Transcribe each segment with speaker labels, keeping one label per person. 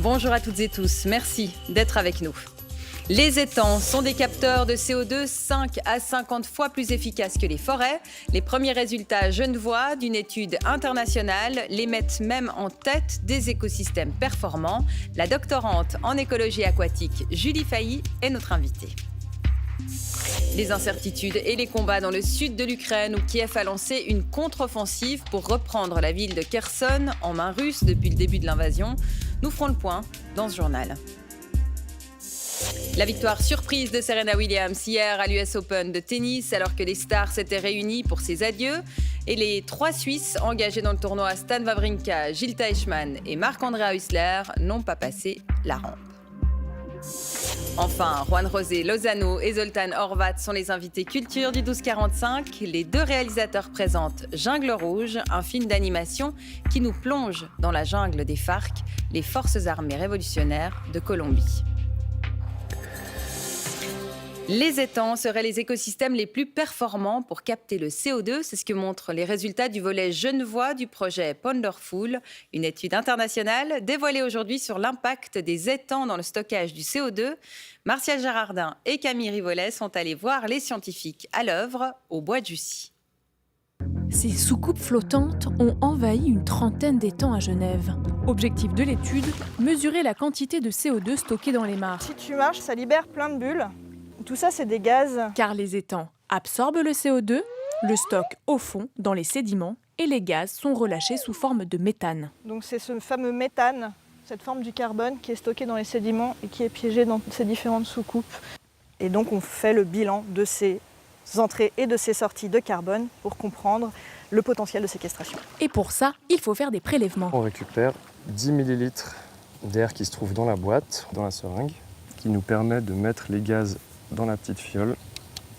Speaker 1: Bonjour à toutes et tous, merci d'être avec nous. Les étangs sont des capteurs de CO2 5 à 50 fois plus efficaces que les forêts. Les premiers résultats genevois d'une étude internationale les mettent même en tête des écosystèmes performants. La doctorante en écologie aquatique Julie Failly est notre invitée. Les incertitudes et les combats dans le sud de l'Ukraine où Kiev a lancé une contre-offensive pour reprendre la ville de Kherson en main russe depuis le début de l'invasion. Nous ferons le point dans ce journal. La victoire surprise de Serena Williams hier à l'US Open de tennis alors que les stars s'étaient réunies pour ses adieux. Et les 3 Suisses engagés dans le tournoi, Stan Wawrinka, Jil Teichmann et Marc-André Huesler, n'ont pas passé la rampe. Enfin, Juan José Lozano et Zoltán Horváth sont les invités culture du 1245. Les deux réalisateurs présentent Jungle Rouge, un film d'animation qui nous plonge dans la jungle des FARC, les forces armées révolutionnaires de Colombie. Les étangs seraient les écosystèmes les plus performants pour capter le CO2. C'est ce que montrent les résultats du volet genevois du projet Ponderful, une étude internationale dévoilée aujourd'hui sur l'impact des étangs dans le stockage du CO2. Martial Gérardin et Camille Rivollet sont allés voir les scientifiques à l'œuvre au bois de Jussy.
Speaker 2: Ces soucoupes flottantes ont envahi une trentaine d'étangs à Genève. Objectif de l'étude, mesurer la quantité de CO2 stockée dans les mares.
Speaker 3: Si tu marches, ça libère plein de bulles. Tout ça, c'est des gaz.
Speaker 2: Car les étangs absorbent le CO2, le stockent au fond, dans les sédiments, et les gaz sont relâchés sous forme de méthane.
Speaker 3: Donc c'est ce fameux méthane, cette forme du carbone qui est stocké dans les sédiments et qui est piégé dans ces différentes soucoupes. Et donc on fait le bilan de ces entrées et de ces sorties de carbone pour comprendre le potentiel de séquestration.
Speaker 2: Et pour ça, il faut faire des prélèvements.
Speaker 4: On récupère 10 ml d'air qui se trouve dans la boîte, dans la seringue, qui nous permet de mettre les gaz dans la petite fiole.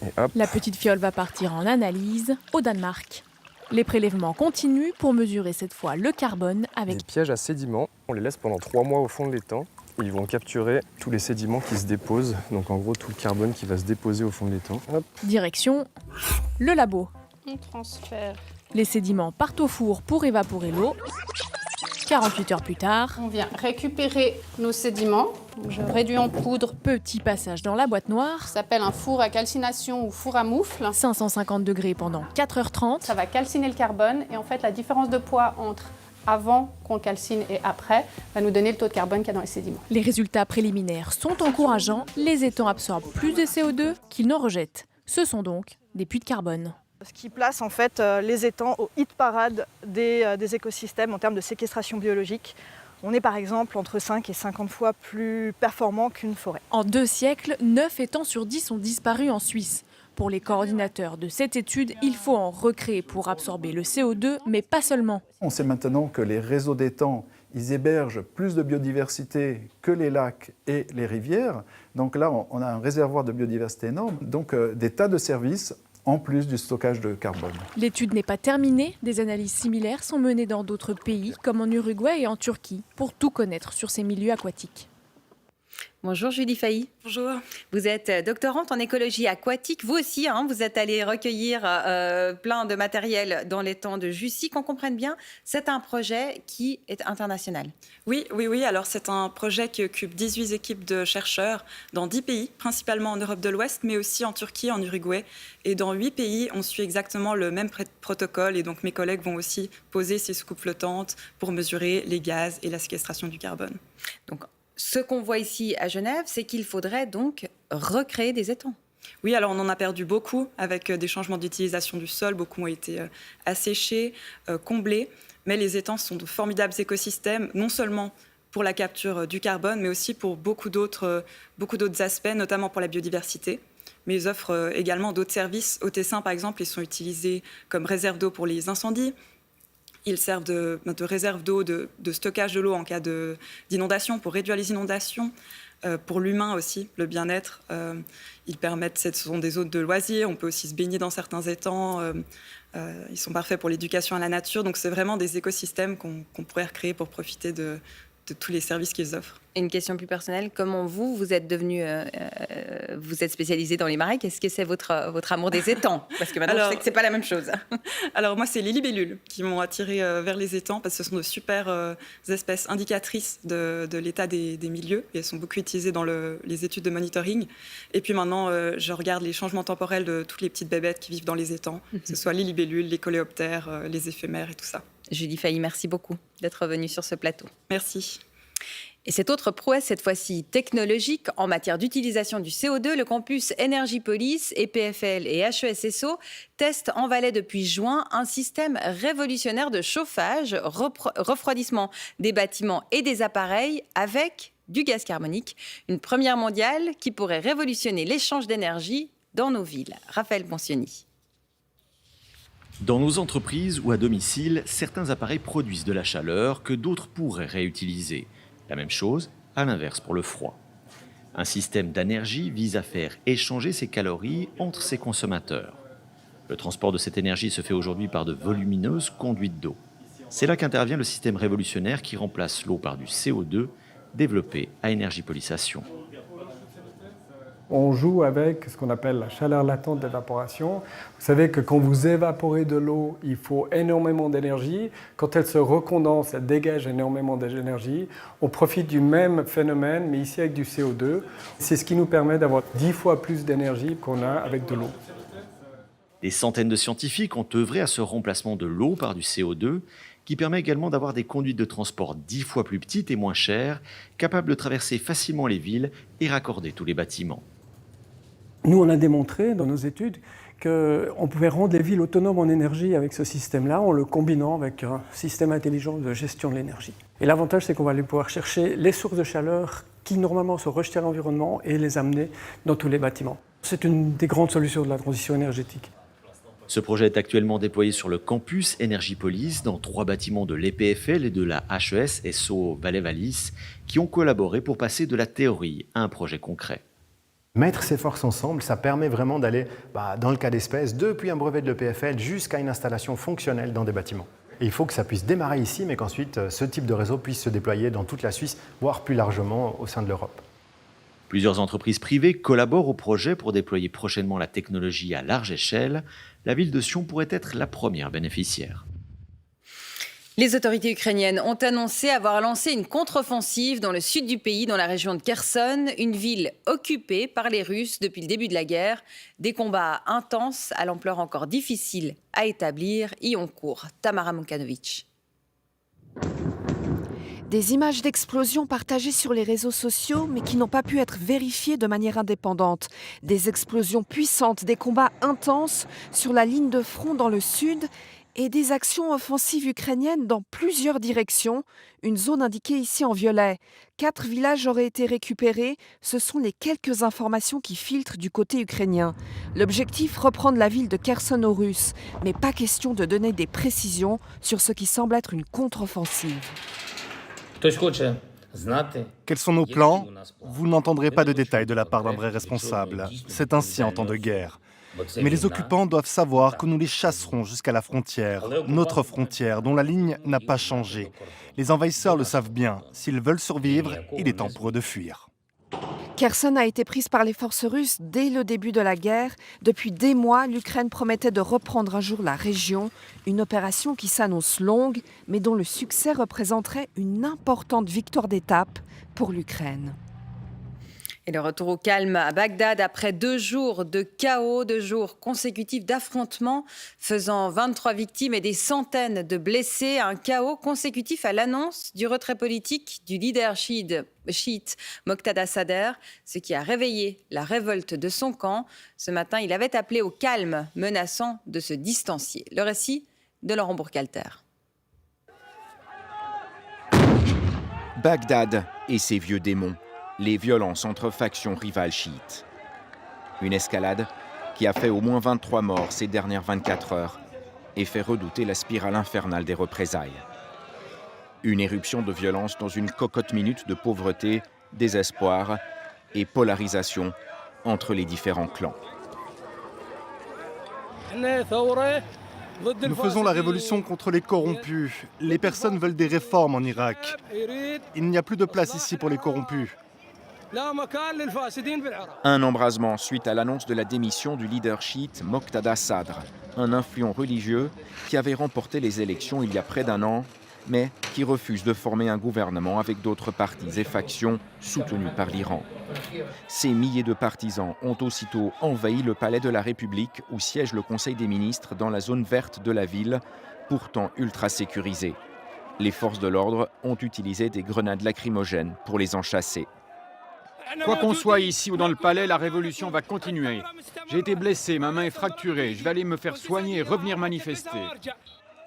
Speaker 4: Et hop.
Speaker 2: La petite fiole va partir en analyse au Danemark. Les prélèvements continuent pour mesurer cette fois le carbone avec
Speaker 4: des pièges à sédiments. On les laisse pendant 3 mois au fond de l'étang. Et ils vont capturer tous les sédiments qui se déposent. Donc en gros tout le carbone qui va se déposer au fond de l'étang. Hop.
Speaker 2: Direction le labo.
Speaker 5: On transfère.
Speaker 2: Les sédiments partent au four pour évaporer l'eau. 48 heures plus tard,
Speaker 5: On vient récupérer nos sédiments. Je réduis en poudre.
Speaker 2: petit passage dans la boîte noire.
Speaker 5: Ça s'appelle un four à calcination ou four à moufle.
Speaker 2: 550 degrés pendant 4h30.
Speaker 5: Ça va calciner le carbone et en fait la différence de poids entre avant qu'on le calcine et après va nous donner le taux de carbone qu'il y a dans les sédiments.
Speaker 2: Les résultats préliminaires sont encourageants. Les étangs absorbent plus de CO2 qu'ils n'en rejettent. Ce sont donc des puits de carbone.
Speaker 3: Ce qui place en fait les étangs au hit parade des écosystèmes en termes de séquestration biologique. On est par exemple entre 5 et 50 fois plus performant qu'une forêt.
Speaker 2: En 2 siècles, 9 étangs sur 10 ont disparu en Suisse. Pour les coordinateurs de cette étude, il faut en recréer pour absorber le CO2, mais pas seulement.
Speaker 6: On sait maintenant que les réseaux d'étangs, ils hébergent plus de biodiversité que les lacs et les rivières. Donc là, on a un réservoir de biodiversité énorme. Donc des tas de services en plus du stockage de carbone.
Speaker 2: L'étude n'est pas terminée. Des analyses similaires sont menées dans d'autres pays, comme en Uruguay et en Turquie, pour tout connaître sur ces milieux aquatiques.
Speaker 1: Bonjour Julie Failly.
Speaker 7: Bonjour.
Speaker 1: Vous êtes doctorante en écologie aquatique. Vous aussi, vous êtes allée recueillir plein de matériel dans l'étang de Jussy. Qu'on comprenne bien, c'est un projet qui est international.
Speaker 7: Oui. Alors, c'est un projet qui occupe 18 équipes de chercheurs dans 10 pays, principalement en Europe de l'Ouest, mais aussi en Turquie, en Uruguay. Et dans 8 pays, on suit exactement le même protocole. Et donc, mes collègues vont aussi poser ces soucoupes flottantes pour mesurer les gaz et la séquestration du carbone.
Speaker 1: Donc, ce qu'on voit ici à Genève, c'est qu'il faudrait donc recréer des étangs.
Speaker 7: Oui, alors on en a perdu beaucoup avec des changements d'utilisation du sol. Beaucoup ont été asséchés, comblés. Mais les étangs sont de formidables écosystèmes, non seulement pour la capture du carbone, mais aussi pour beaucoup d'autres aspects, notamment pour la biodiversité. Mais ils offrent également d'autres services. Au Tessin, par exemple, ils sont utilisés comme réserve d'eau pour les incendies. Ils servent de réserve d'eau, de stockage de l'eau en cas d'inondation, pour réduire les inondations. Pour l'humain aussi, le bien-être. Ils permettent, ce sont des zones de loisirs. On peut aussi se baigner dans certains étangs. Ils sont parfaits pour l'éducation à la nature. Donc, c'est vraiment des écosystèmes qu'on pourrait recréer pour profiter de tous les services qu'ils offrent.
Speaker 1: Une question plus personnelle, comment vous êtes devenu, vous êtes spécialisé dans les marais, qu'est-ce que c'est votre amour des étangs? Parce que maintenant je sais que c'est pas la même chose.
Speaker 7: Alors moi, c'est les libellules qui m'ont attirée vers les étangs parce que ce sont de super espèces indicatrices de l'état des milieux et elles sont beaucoup utilisées dans les études de monitoring. Et puis maintenant, je regarde les changements temporels de toutes les petites bébêtes qui vivent dans les étangs, que ce soit les libellules, les coléoptères, les éphémères et tout ça.
Speaker 1: Julie Failly, merci beaucoup d'être venue sur ce plateau.
Speaker 7: Merci.
Speaker 1: Et cette autre prouesse, cette fois-ci technologique, en matière d'utilisation du CO2, le campus Énergie-Police, EPFL et HESSO testent en Valais depuis juin un système révolutionnaire de chauffage, refroidissement des bâtiments et des appareils avec du gaz carbonique. Une première mondiale qui pourrait révolutionner l'échange d'énergie dans nos villes. Raphaël Poncioni.
Speaker 8: Dans nos entreprises ou à domicile, certains appareils produisent de la chaleur que d'autres pourraient réutiliser. La même chose, à l'inverse pour le froid. Un système d'énergie vise à faire échanger ces calories entre ses consommateurs. Le transport de cette énergie se fait aujourd'hui par de volumineuses conduites d'eau. C'est là qu'intervient le système révolutionnaire qui remplace l'eau par du CO2, développé à Énergie-Police à Sion.
Speaker 9: On joue avec ce qu'on appelle la chaleur latente d'évaporation. Vous savez que quand vous évaporez de l'eau, il faut énormément d'énergie. Quand elle se recondense, elle dégage énormément d'énergie. On profite du même phénomène, mais ici avec du CO2. C'est ce qui nous permet d'avoir 10 fois plus d'énergie qu'on a avec de l'eau.
Speaker 8: Des centaines de scientifiques ont œuvré à ce remplacement de l'eau par du CO2, qui permet également d'avoir des conduites de transport 10 fois plus petites et moins chères, capables de traverser facilement les villes et raccorder tous les bâtiments.
Speaker 9: Nous, on a démontré dans nos études qu'on pouvait rendre les villes autonomes en énergie avec ce système-là, en le combinant avec un système intelligent de gestion de l'énergie. Et l'avantage, c'est qu'on va aller pouvoir chercher les sources de chaleur qui, normalement, sont rejetées à l'environnement et les amener dans tous les bâtiments. C'est une des grandes solutions de la transition énergétique.
Speaker 8: Ce projet est actuellement déployé sur le campus Énergie-Police dans 3 bâtiments de l'EPFL et de la HESSO Valais-Valis qui ont collaboré pour passer de la théorie à un projet concret.
Speaker 10: Mettre ces forces ensemble, ça permet vraiment d'aller, dans le cas d'espèce, depuis un brevet de l'EPFL jusqu'à une installation fonctionnelle dans des bâtiments. Et il faut que ça puisse démarrer ici, mais qu'ensuite ce type de réseau puisse se déployer dans toute la Suisse, voire plus largement au sein de l'Europe.
Speaker 8: Plusieurs entreprises privées collaborent au projet pour déployer prochainement la technologie à large échelle. La ville de Sion pourrait être la première bénéficiaire.
Speaker 1: Les autorités ukrainiennes ont annoncé avoir lancé une contre-offensive dans le sud du pays, dans la région de Kherson, une ville occupée par les Russes depuis le début de la guerre. Des combats intenses, à l'ampleur encore difficile à établir, y ont cours. Tamara Munkanovic.
Speaker 11: Des images d'explosions partagées sur les réseaux sociaux, mais qui n'ont pas pu être vérifiées de manière indépendante. Des explosions puissantes, des combats intenses sur la ligne de front dans le sud et des actions offensives ukrainiennes dans plusieurs directions, une zone indiquée ici en violet. 4 villages auraient été récupérés, ce sont les quelques informations qui filtrent du côté ukrainien. L'objectif, reprendre la ville de Kherson aux Russes, mais pas question de donner des précisions sur ce qui semble être une contre-offensive.
Speaker 12: Quels sont nos plans? Vous n'entendrez pas de détails de la part d'un vrai responsable. C'est ainsi en temps de guerre. Mais les occupants doivent savoir que nous les chasserons jusqu'à la frontière, notre frontière, dont la ligne n'a pas changé. Les envahisseurs le savent bien. S'ils veulent survivre, il est temps pour eux de fuir.
Speaker 11: Kherson a été prise par les forces russes dès le début de la guerre. Depuis des mois, l'Ukraine promettait de reprendre un jour la région. Une opération qui s'annonce longue, mais dont le succès représenterait une importante victoire d'étape pour l'Ukraine.
Speaker 1: Et le retour au calme à Bagdad après 2 jours de chaos, 2 jours consécutifs d'affrontements, faisant 23 victimes et des centaines de blessés. Un chaos consécutif à l'annonce du retrait politique du leader chiite Moqtada Sadr, ce qui a réveillé la révolte de son camp. Ce matin, il avait appelé au calme, menaçant de se distancier. Le récit de Laurent Bourcalter.
Speaker 13: Bagdad et ses vieux démons. Les violences entre factions rivales chiites. Une escalade qui a fait au moins 23 morts ces dernières 24 heures et fait redouter la spirale infernale des représailles. Une éruption de violence dans une cocotte minute de pauvreté, désespoir et polarisation entre les différents clans.
Speaker 12: Nous faisons la révolution contre les corrompus. Les personnes veulent des réformes en Irak. Il n'y a plus de place ici pour les corrompus.
Speaker 13: Un embrasement suite à l'annonce de la démission du leader chiite Moqtada Sadr, un influent religieux qui avait remporté les élections il y a près d'un an, mais qui refuse de former un gouvernement avec d'autres partis et factions soutenus par l'Iran. Ces milliers de partisans ont aussitôt envahi le palais de la République où siège le Conseil des ministres dans la zone verte de la ville, pourtant ultra sécurisée. Les forces de l'ordre ont utilisé des grenades lacrymogènes pour les en chasser.
Speaker 14: Quoi qu'on soit ici ou dans le palais, la révolution va continuer. J'ai été blessé, ma main est fracturée, je vais aller me faire soigner et revenir manifester.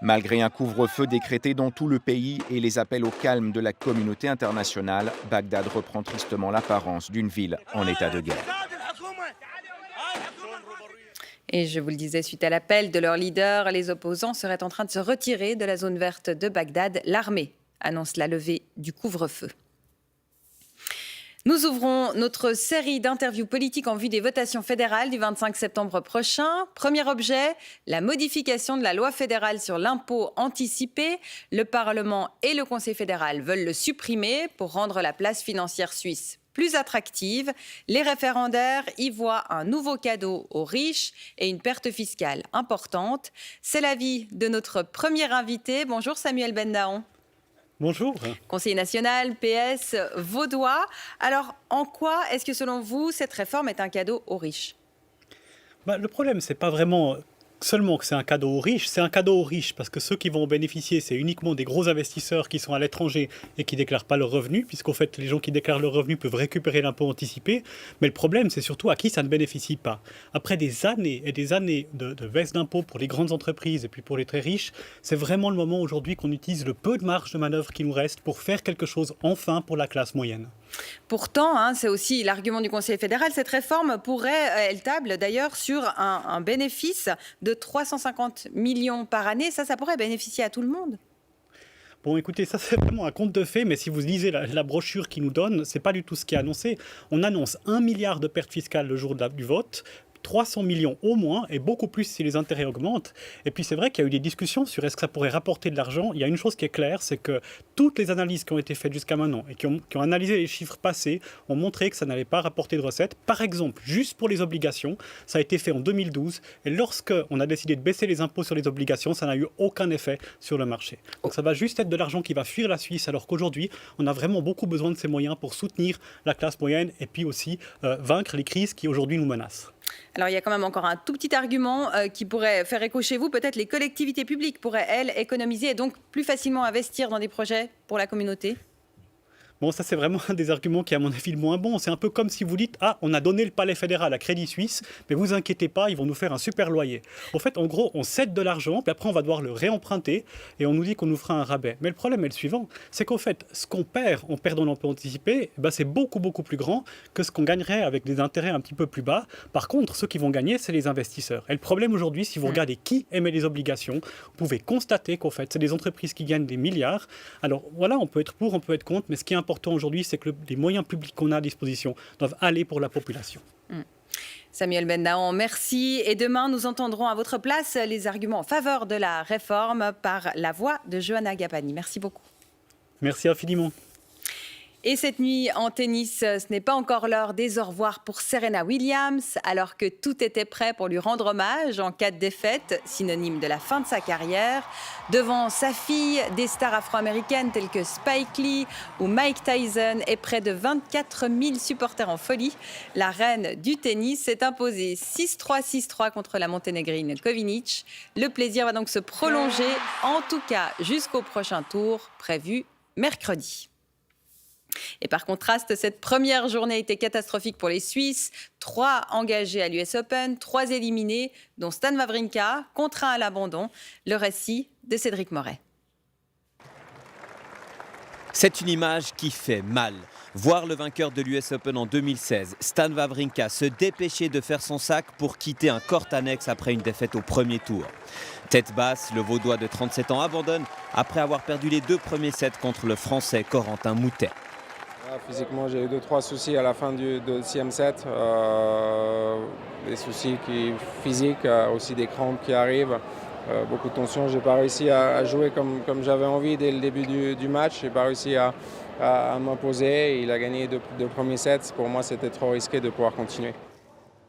Speaker 13: Malgré un couvre-feu décrété dans tout le pays et les appels au calme de la communauté internationale, Bagdad reprend tristement l'apparence d'une ville en état de guerre.
Speaker 1: Et je vous le disais, suite à l'appel de leur leader, les opposants seraient en train de se retirer de la zone verte de Bagdad. L'armée annonce la levée du couvre-feu. Nous ouvrons notre série d'interviews politiques en vue des votations fédérales du 25 septembre prochain. Premier objet, la modification de la loi fédérale sur l'impôt anticipé. Le Parlement et le Conseil fédéral veulent le supprimer pour rendre la place financière suisse plus attractive. Les référendaires y voient un nouveau cadeau aux riches et une perte fiscale importante. C'est l'avis de notre premier invité. Bonjour Samuel Bendaon.
Speaker 15: Bonjour.
Speaker 1: Conseiller national, PS vaudois. Alors, en quoi est-ce que, selon vous, cette réforme est un cadeau aux riches ?
Speaker 15: Le problème, c'est pas vraiment seulement que c'est un cadeau aux riches, c'est un cadeau aux riches parce que ceux qui vont en bénéficier, c'est uniquement des gros investisseurs qui sont à l'étranger et qui ne déclarent pas leurs revenus, puisqu'en fait, les gens qui déclarent leurs revenus peuvent récupérer l'impôt anticipé. Mais le problème, c'est surtout à qui ça ne bénéficie pas. Après des années et des années de baisse d'impôts pour les grandes entreprises et puis pour les très riches, c'est vraiment le moment aujourd'hui qu'on utilise le peu de marge de manœuvre qui nous reste pour faire quelque chose enfin pour la classe moyenne.
Speaker 1: Pourtant, c'est aussi l'argument du Conseil fédéral, cette réforme pourrait, elle table d'ailleurs sur un bénéfice de 350 millions par année. Ça pourrait bénéficier à tout le monde.
Speaker 15: Bon, écoutez, ça c'est vraiment un conte de fées, mais si vous lisez la brochure qu'ils nous donne, c'est pas du tout ce qui est annoncé. On annonce 1 milliard de pertes fiscales le jour du vote, 300 millions au moins, et beaucoup plus si les intérêts augmentent. Et puis c'est vrai qu'il y a eu des discussions sur est-ce que ça pourrait rapporter de l'argent. Il y a une chose qui est claire, c'est que toutes les analyses qui ont été faites jusqu'à maintenant et qui ont analysé les chiffres passés ont montré que ça n'allait pas rapporter de recettes. Par exemple, juste pour les obligations, ça a été fait en 2012, et lorsqu'on a décidé de baisser les impôts sur les obligations, ça n'a eu aucun effet sur le marché. Donc ça va juste être de l'argent qui va fuir la Suisse, alors qu'aujourd'hui, on a vraiment beaucoup besoin de ces moyens pour soutenir la classe moyenne et puis aussi vaincre les crises qui aujourd'hui nous menacent.
Speaker 1: Alors, il y a quand même encore un tout petit argument qui pourrait faire écho chez vous. Peut-être les collectivités publiques pourraient, elles, économiser et donc plus facilement investir dans des projets pour la communauté.
Speaker 15: Bon, ça c'est vraiment un des arguments qui est à mon avis le moins bon. C'est un peu comme si vous dites « Ah, on a donné le palais fédéral à Crédit Suisse, mais vous inquiétez pas, ils vont nous faire un super loyer. » Au fait, en gros, on cède de l'argent, puis après on va devoir le réemprunter et on nous dit qu'on nous fera un rabais. Mais le problème est le suivant, c'est qu'en fait, ce qu'on perd en perdant l'emprunt anticipé, c'est beaucoup plus grand que ce qu'on gagnerait avec des intérêts un petit peu plus bas. Par contre, ceux qui vont gagner, c'est les investisseurs. Et le problème aujourd'hui, si vous regardez qui émet les obligations, vous pouvez constater qu'en fait, c'est des entreprises qui gagnent des milliards. Alors voilà, on peut être pour, on peut être contre, mais ce qui est important aujourd'hui, c'est que les moyens publics qu'on a à disposition doivent aller pour la population.
Speaker 1: Samuel Bendaon, merci. Et demain, nous entendrons à votre place les arguments en faveur de la réforme par la voix de Johanna Gapani. Merci beaucoup.
Speaker 15: Merci infiniment.
Speaker 1: Et cette nuit en tennis, ce n'est pas encore l'heure des au revoir pour Serena Williams, alors que tout était prêt pour lui rendre hommage en cas de défaite, synonyme de la fin de sa carrière. Devant sa fille, des stars afro-américaines telles que Spike Lee ou Mike Tyson et près de 24 000 supporters en folie, la reine du tennis s'est imposée 6-3, 6-3 contre la monténégrine Kovinic. Le plaisir va donc se prolonger, en tout cas jusqu'au prochain tour, prévu mercredi. Et par contraste, cette première journée était catastrophique pour les Suisses. 3 engagés à l'US Open, 3 éliminés, dont Stan Wawrinka, contraint à l'abandon. Le récit de Cédric Moret.
Speaker 16: C'est une image qui fait mal. Voir le vainqueur de l'US Open en 2016, Stan Wawrinka, se dépêcher de faire son sac pour quitter un court annexe après une défaite au premier tour. Tête basse, le Vaudois de 37 ans abandonne après avoir perdu les 2 premiers sets contre le Français Corentin Moutet.
Speaker 17: Physiquement, j'ai eu 2-3 soucis à la fin du 2e set. Des soucis physiques, aussi des crampes qui arrivent. beaucoup de tension. J'ai pas réussi à jouer comme j'avais envie dès le début du match. J'ai pas réussi à m'imposer. Il a gagné deux premiers sets. Pour moi, c'était trop risqué de pouvoir continuer.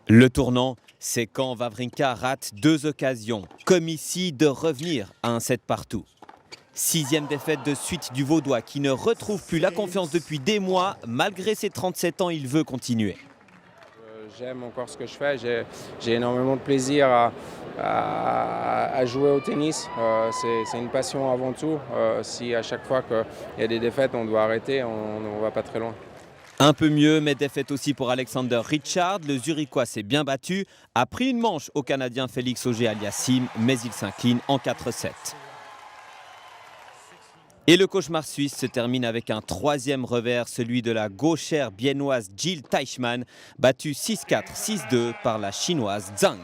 Speaker 16: Le tournant, c'est quand Wawrinka rate 2 occasions, comme ici, de revenir à un set partout. 6e défaite de suite du Vaudois qui ne retrouve plus la confiance depuis des mois. Malgré ses 37 ans, il veut continuer.
Speaker 17: J'aime encore ce que je fais. J'ai énormément de plaisir à jouer au tennis. C'est une passion avant tout. Si à chaque fois qu'il y a des défaites, on doit arrêter, on ne va pas très loin.
Speaker 16: Un peu mieux, mais défaite aussi pour Alexander Richard. Le Zurichois s'est bien battu, a pris une manche au Canadien Félix Auger-Aliassime, mais il s'incline en 4-7. Et le cauchemar suisse se termine avec un 3e revers, celui de la gauchère biennoise Jill Teichmann, battue 6-4, 6-2 par la chinoise Zhang.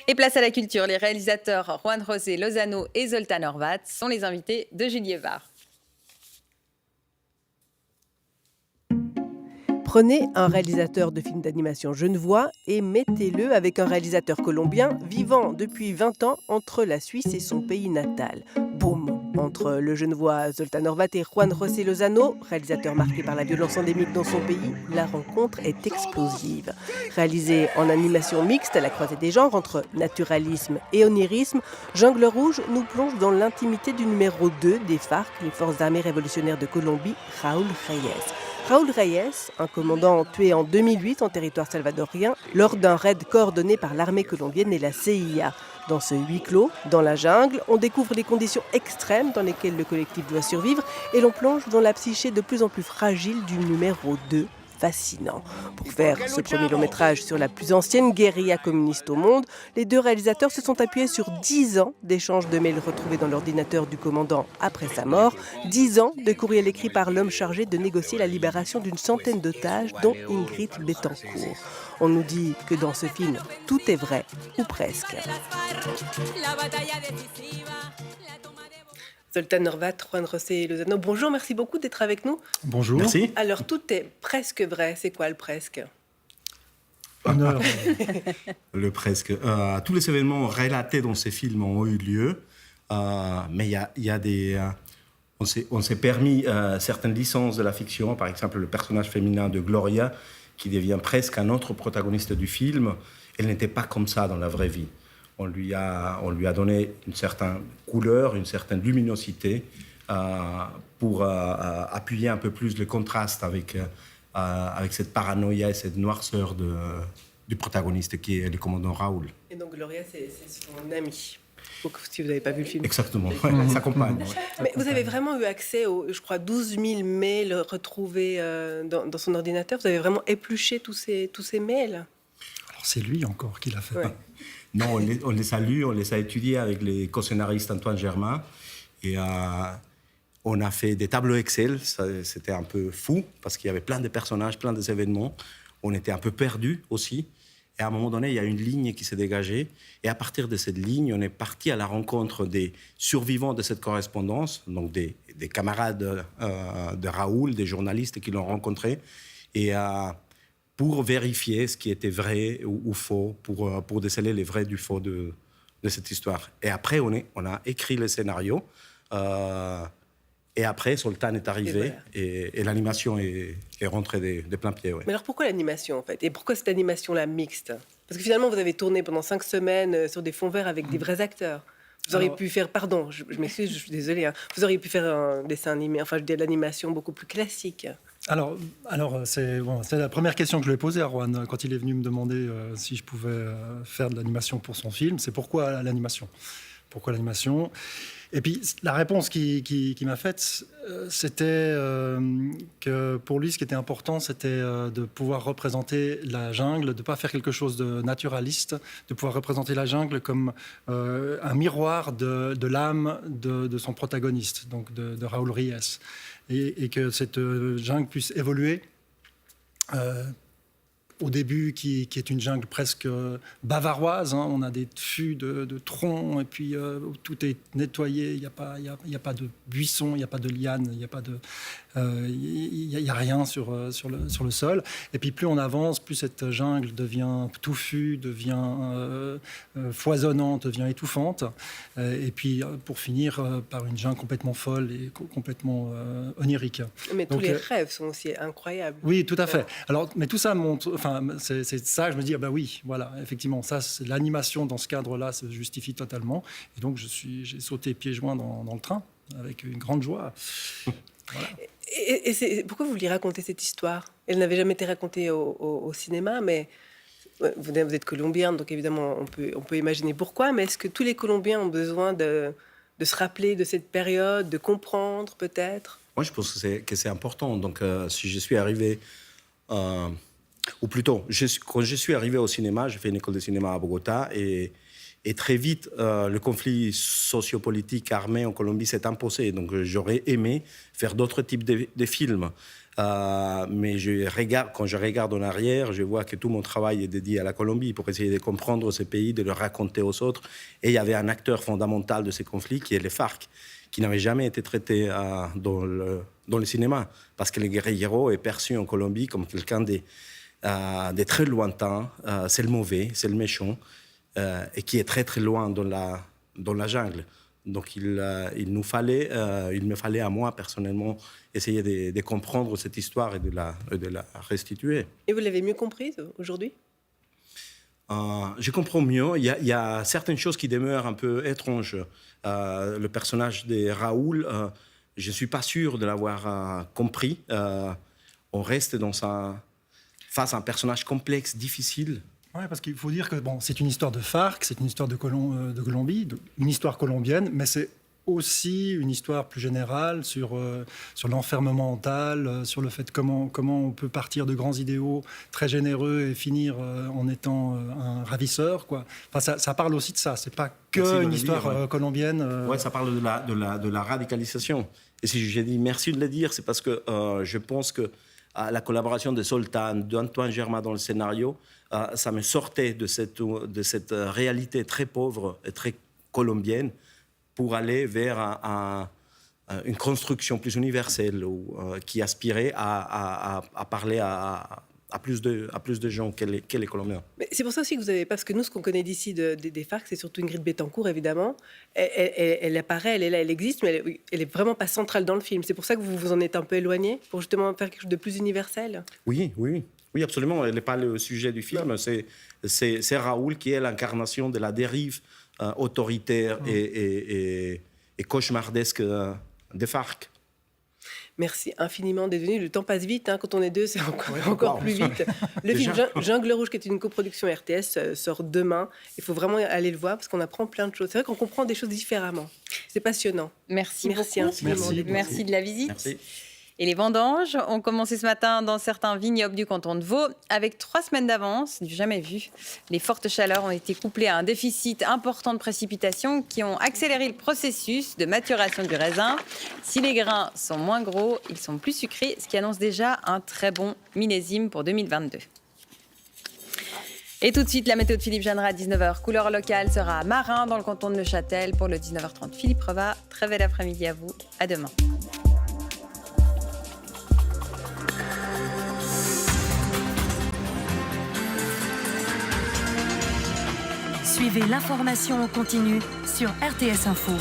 Speaker 1: Et place à la culture, les réalisateurs Juan José Lozano et Zoltán Horváth sont les invités de Julie Evard.
Speaker 18: Prenez un réalisateur de films d'animation genevois et mettez-le avec un réalisateur colombien vivant depuis 20 ans entre la Suisse et son pays natal. Boum! Entre le genevois Zoltán Horváth et Juan José Lozano, réalisateur marqué par la violence endémique dans son pays, la rencontre est explosive. Réalisé en animation mixte à la croisée des genres entre naturalisme et onirisme, Jungle Rouge nous plonge dans l'intimité du numéro 2 des FARC, les Forces armées révolutionnaires de Colombie, Raúl Reyes. Raúl Reyes, un commandant tué en 2008 en territoire salvadorien lors d'un raid coordonné par l'armée colombienne et la CIA. Dans ce huis clos, dans la jungle, on découvre les conditions extrêmes dans lesquelles le collectif doit survivre et l'on plonge dans la psyché de plus en plus fragile du numéro 2. Fascinant. Pour faire ce premier long-métrage sur la plus ancienne guérilla communiste au monde, les 2 réalisateurs se sont appuyés sur 10 ans d'échanges de mails retrouvés dans l'ordinateur du commandant après sa mort, 10 ans de courriels écrits par l'homme chargé de négocier la libération d'une centaine d'otages, dont Ingrid Betancourt. On nous dit que dans ce film, tout est vrai, ou presque. Zoltán Horváth, Juan José Lozano, bonjour, merci beaucoup d'être avec nous.
Speaker 19: Bonjour. Merci.
Speaker 18: Alors, tout est presque vrai. C'est quoi le presque?
Speaker 19: Honneur. Le presque. Tous les événements relatés dans ces films ont eu lieu, mais il y a des... on s'est permis certaines licences de la fiction, par exemple le personnage féminin de Gloria, qui devient presque un autre protagoniste du film. Elle n'était pas comme ça dans la vraie vie. On lui a donné une certaine couleur, une certaine luminosité pour appuyer un peu plus le contraste avec cette paranoïa et cette noirceur du protagoniste qui est le commandant Raoul.
Speaker 18: Et donc Gloria, c'est son ami. Si vous n'avez pas vu le film.
Speaker 19: Exactement, sa compagne.
Speaker 18: Mais vous avez vraiment eu accès aux, je crois, 12 000 mails retrouvés dans son ordinateur. Vous avez vraiment épluché tous ces mails.
Speaker 19: Alors c'est lui encore qui l'a fait.
Speaker 18: Ouais.
Speaker 19: Non, on les a lus, on les a étudiés avec les co-scénaristes Antoine Germain. Et on a fait des tableaux Excel. C'était un peu fou parce qu'il y avait plein de personnages, plein d'événements. On était un peu perdus aussi. Et à un moment donné, il y a une ligne qui s'est dégagée. Et à partir de cette ligne, on est parti à la rencontre des survivants de cette correspondance, donc des camarades de Raoul, des journalistes qui l'ont rencontré. Et pour vérifier ce qui était vrai ou faux, pour déceler les vrais du faux de cette histoire. Et après, on a écrit le scénario. Et après, Zoltán est arrivé et l'animation est rentrée de plein pied. Ouais.
Speaker 18: Mais alors pourquoi l'animation en fait? Et pourquoi cette animation-là mixte? Parce que finalement, vous avez tourné pendant 5 semaines sur des fonds verts avec des vrais acteurs. Vous auriez pu faire, pardon, je m'excuse, je suis désolée, hein, vous auriez pu faire un dessin animé, enfin je dis de l'animation beaucoup plus classique.
Speaker 20: Alors c'est la première question que je lui ai posée à Juan quand il est venu me demander si je pouvais faire de l'animation pour son film. C'est pourquoi l'animation? Pourquoi l'animation? Et puis la réponse qu'il m'a faite, c'était que pour lui, ce qui était important, c'était de pouvoir représenter la jungle, de ne pas faire quelque chose de naturaliste, de pouvoir représenter la jungle comme un miroir de l'âme de son protagoniste, donc de Raúl Reyes. Et que cette jungle puisse évoluer au début, qui est une jungle presque bavaroise. Hein. On a des fûts de troncs, et puis tout est nettoyé. Il n'y a pas de buissons, il n'y a pas de lianes, il n'y a pas de... Il n'y a rien sur le sol. Et puis plus on avance, plus cette jungle devient touffue, devient foisonnante, devient étouffante. Et puis pour finir par une jungle complètement folle et complètement onirique.
Speaker 18: Mais tous les rêves sont aussi incroyables.
Speaker 20: Oui, tout à fait. Alors, mais tout ça montre, c'est ça, je me dis, oui, voilà, effectivement, ça, l'animation dans ce cadre-là se justifie totalement. Et donc, j'ai sauté pieds joints dans le train avec une grande joie. Voilà.
Speaker 18: Et pourquoi vous vouliez raconter cette histoire? Elle n'avait jamais été racontée au cinéma, mais vous êtes colombien, donc évidemment, on peut imaginer pourquoi. Mais est-ce que tous les Colombiens ont besoin de se rappeler de cette période, de comprendre peut-être?
Speaker 19: Moi, je pense que c'est important. Donc, si je suis arrivé... ou plutôt, quand je suis arrivé au cinéma, j'ai fait une école de cinéma à Bogota et très vite, le conflit sociopolitique armé en Colombie s'est imposé. Donc, j'aurais aimé faire d'autres types de films. Mais quand je regarde en arrière, je vois que tout mon travail est dédié à la Colombie pour essayer de comprendre ce pays, de le raconter aux autres. Et il y avait un acteur fondamental de ces conflits qui est les FARC, qui n'avait jamais été traité dans le cinéma. Parce que le guerrillero est perçu en Colombie comme quelqu'un de très lointain. C'est le mauvais, c'est le méchant. Et qui est très très loin dans la jungle. Donc il me fallait à moi personnellement essayer de comprendre cette histoire et de la restituer.
Speaker 18: Et vous l'avez mieux comprise aujourd'hui?
Speaker 19: Je comprends mieux. Il y a certaines choses qui demeurent un peu étranges. Le personnage de Raoul, je ne suis pas sûr de l'avoir compris. On reste face à un personnage complexe, difficile.
Speaker 20: Oui, parce qu'il faut dire que c'est une histoire de FARC, c'est une histoire de Colombie, une histoire colombienne, mais c'est aussi une histoire plus générale sur l'enfermement mental, sur le fait comment on peut partir de grands idéaux très généreux et finir en étant un ravisseur, quoi. Enfin, ça parle aussi de ça, c'est pas que une histoire colombienne.
Speaker 19: Oui, ça parle de la radicalisation. Et si j'ai dit merci de le dire, c'est parce que je pense que la collaboration de Zoltan, d'Antoine Germain dans le scénario, ça me sortait de cette réalité très pauvre et très colombienne pour aller vers une construction plus universelle qui aspirait à parler à plus de gens que les Colombiens.
Speaker 18: Mais c'est pour ça aussi que vous avez... Parce que nous, ce qu'on connaît d'ici des FARC, c'est surtout Ingrid Betancourt, évidemment. Elle apparaît, elle est là, elle existe, mais elle est vraiment pas centrale dans le film. C'est pour ça que vous vous en êtes un peu éloigné, pour justement faire quelque chose de plus universel.
Speaker 19: Oui, absolument. Elle n'est pas le sujet du film. C'est Raoul qui est l'incarnation de la dérive autoritaire et cauchemardesque des FARC.
Speaker 18: Merci infiniment d'être venu. Le temps passe vite, hein. Quand on est deux, c'est encore plus vite. Le film Jungle Rouge, qui est une coproduction RTS, sort demain. Il faut vraiment aller le voir parce qu'on apprend plein de choses. C'est vrai qu'on comprend des choses différemment. C'est passionnant.
Speaker 1: Merci beaucoup.
Speaker 18: Infiniment.
Speaker 1: Merci de la visite.
Speaker 19: Merci.
Speaker 1: Et les vendanges ont commencé ce matin dans certains vignobles du canton de Vaud avec 3 semaines d'avance, du jamais vu. Les fortes chaleurs ont été couplées à un déficit important de précipitations qui ont accéléré le processus de maturation du raisin. Si les grains sont moins gros, ils sont plus sucrés, ce qui annonce déjà un très bon millésime pour 2022. Et tout de suite, la météo de Philippe Jeanneret à 19h. Couleur locale sera à Marin dans le canton de Neuchâtel pour le 19h30. Philippe Reva, très bel après-midi à vous. À demain.
Speaker 21: Suivez l'information en continu sur RTS Info.